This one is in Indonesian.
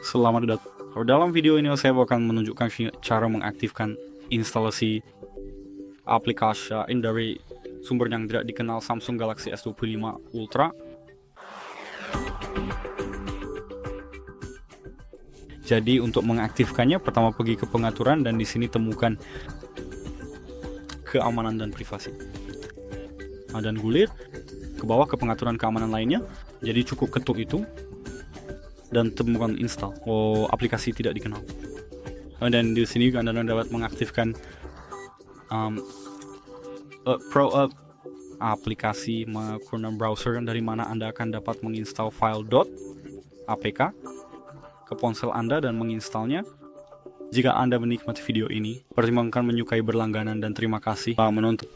Selamat datang. Dalam video ini saya akan menunjukkan cara mengaktifkan instalasi aplikasi dari sumber yang tidak dikenal Samsung Galaxy S25 Ultra. Jadi untuk mengaktifkannya, pertama pergi ke pengaturan dan di sini temukan keamanan dan privasi. Dan gulir ke bawah ke pengaturan keamanan lainnya. Jadi cukup ketuk itu dan temukan install aplikasi tidak dikenal. Dan di sini Anda dapat mengaktifkan aplikasi menggunakan browser dari mana Anda akan dapat menginstal file .apk ke ponsel Anda dan menginstalnya. Jika Anda menikmati video ini, pertimbangkan menyukai berlangganan dan terima kasih telah menonton.